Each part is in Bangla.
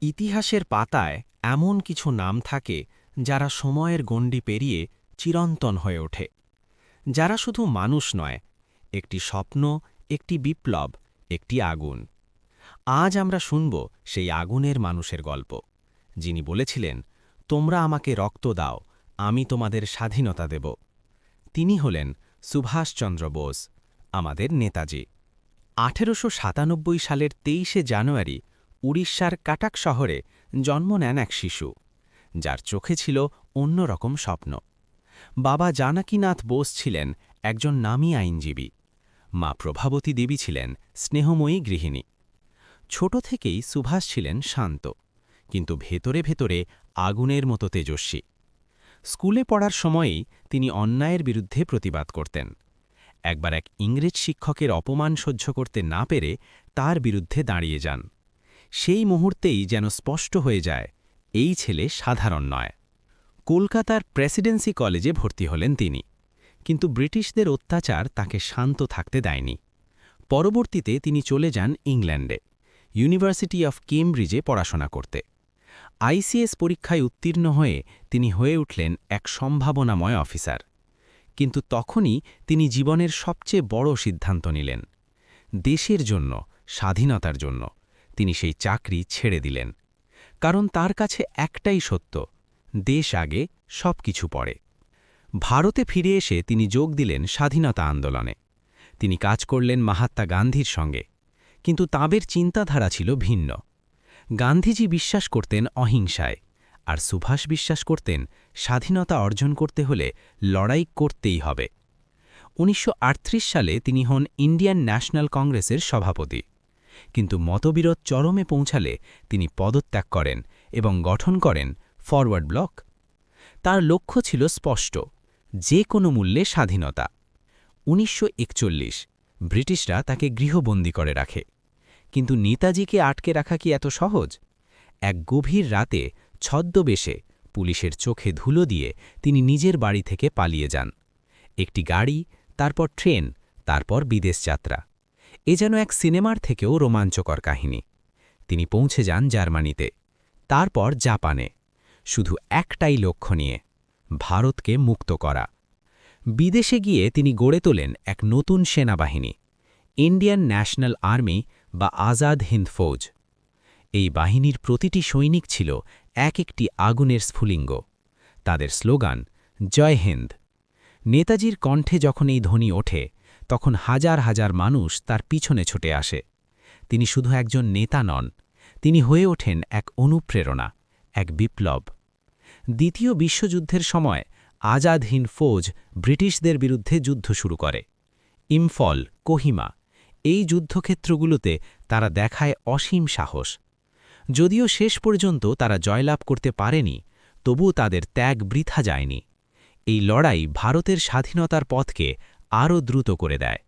ইতিহাসের পাতায় এমন কিছু নাম থাকে যারা সময়ের গণ্ডি পেরিয়ে চিরন্তন হয়ে ওঠে, যারা শুধু মানুষ নয়, একটি স্বপ্ন, একটি বিপ্লব, একটি আগুন। আজ আমরা শুনব সেই আগুনের মানুষের গল্প, যিনি বলেছিলেন, তোমরা আমাকে রক্ত দাও, আমি তোমাদের স্বাধীনতা দেব। তিনি হলেন সুভাষচন্দ্র বোস, আমাদের নেতাজি। ১৮৯৭ সালের ২৩শে জানুয়ারি উড়িষ্যার কাটাক শহরে জন্ম নেন এক শিশু, যার চোখে ছিল অন্যরকম স্বপ্ন। বাবা জানকীনাথ বোস ছিলেন একজন নামী আইনজীবী, মা প্রভাবতী দেবী ছিলেন স্নেহময়ী গৃহিণী। ছোট থেকেই সুভাষ ছিলেন শান্ত, কিন্তু ভেতরে ভেতরে আগুনের মতো তেজস্বী। স্কুলে পড়ার সময়েই তিনি অন্যায়ের বিরুদ্ধে প্রতিবাদ করতেন। একবার এক ইংরেজ শিক্ষকের অপমান সহ্য করতে না পেরে তার বিরুদ্ধে দাঁড়িয়ে যান। সেই মুহূর্তেই যেন স্পষ্ট হয়ে যায়, এই ছেলে সাধারণ নয়। কলকাতার প্রেসিডেন্সি কলেজে ভর্তি হলেন তিনি, কিন্তু ব্রিটিশদের অত্যাচার তাকে শান্ত থাকতে দেয়নি। পরবর্তীতে তিনি চলে যান ইংল্যান্ডে, ইউনিভার্সিটি অফ কেমব্রিজে পড়াশোনা করতে। আইসিএস পরীক্ষায় উত্তীর্ণ হয়ে তিনি হয়ে উঠলেন এক সম্ভাবনাময় অফিসার। কিন্তু তখনই তিনি জীবনের সবচেয়ে বড় সিদ্ধান্ত নিলেন। দেশের জন্য, স্বাধীনতার জন্য তিনি সেই চাকরি ছেড়ে দিলেন। কারণ তার কাছে একটাই সত্য, দেশ আগে, সবকিছু পরে। ভারতে ফিরে এসে তিনি যোগ দিলেন স্বাধীনতা আন্দোলনে। তিনি কাজ করলেন মহাত্মা গান্ধীর সঙ্গে, কিন্তু তাঁদের চিন্তাধারা ছিল ভিন্ন। গান্ধীজি বিশ্বাস করতেন অহিংসায়, আর সুভাষ বিশ্বাস করতেন স্বাধীনতা অর্জন করতে হলে লড়াই করতেই হবে। ১৯৩৮ সালে তিনি হন ইন্ডিয়ান ন্যাশনাল কংগ্রেসের সভাপতি, কিন্তু মতবিরোধ চরমে পৌঁছালে তিনি পদত্যাগ করেন এবং গঠন করেন ফরওয়ার্ড ব্লক। তার লক্ষ্য ছিল স্পষ্ট, যে কোনো মূল্যে স্বাধীনতা। ১৯৪১ ব্রিটিশরা তাকে গৃহবন্দী করে রাখে, কিন্তু নেতাজিকে আটকে রাখা কি এত সহজ? এক গভীর রাতে ছদ্মবেশে পুলিশের চোখে ধুলো দিয়ে তিনি নিজের বাড়ি থেকে পালিয়ে যান। একটি গাড়ি, তারপর ট্রেন, তারপর বিদেশ যাত্রা। এ যেন এক সিনেমার থেকেও রোমাঞ্চকর কাহিনী। তিনি পৌঁছে যান জার্মানিতে, তারপর জাপানে, শুধু একটাই লক্ষ্য নিয়ে, ভারতকে মুক্ত করা। বিদেশে গিয়ে তিনি গড়ে তোলেন এক নতুন সেনাবাহিনী, ইন্ডিয়ান ন্যাশনাল আর্মি বা আজাদ হিন্দ ফৌজ। এই বাহিনীর প্রতিটি সৈনিক ছিল এক একটি আগুনের স্ফুলিঙ্গ। তাদের স্লোগান, জয় হিন্দ। নেতাজির কণ্ঠে যখন এই ধ্বনি ওঠে, তখন হাজার হাজার মানুষ তার পিছনে ছুটে আসে। তিনি শুধু একজন নেতা নন, তিনি হয়ে ওঠেন এক অনুপ্রেরণা, এক বিপ্লব। দ্বিতীয় বিশ্বযুদ্ধের সময় আজাদ হিন্দ ফৌজ ব্রিটিশদের বিরুদ্ধে যুদ্ধ শুরু করে। ইম্ফল, কোহিমা, এই যুদ্ধক্ষেত্রগুলোতে তারা দেখায় অসীম সাহস। যদিও শেষ পর্যন্ত তারা জয়লাভ করতে পারেনি, তবু তাদের ত্যাগ বৃথা যায়নি। এই লড়াই ভারতের স্বাধীনতার পথকে আরও দ্রুত করে দেয়।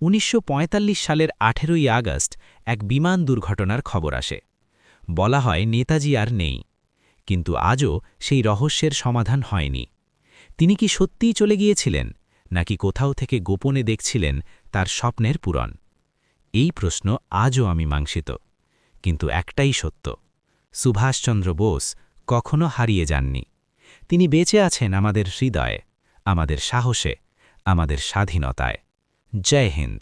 ১৯৪৫ সালের ১৮ই আগস্ট এক বিমান দুর্ঘটনার খবর আসে। বলা হয় নেতাজি আর নেই, কিন্তু আজও সেই রহস্যের সমাধান হয়নি। তিনি কি সত্যিই চলে গিয়েছিলেন, নাকি কোথাও থেকে গোপনে দেখছিলেন তার স্বপ্নের পূরণ? এই প্রশ্ন আজও মীমাংসিত, কিন্তু একটাই সত্য, সুভাষচন্দ্র বোস কখনো হারিয়ে যাননি। তিনি বেঁচে আছেন আমাদের হৃদয়ে, আমাদের সাহসে, আমাদের স্বাধীনতায়। জয় হিন্দ।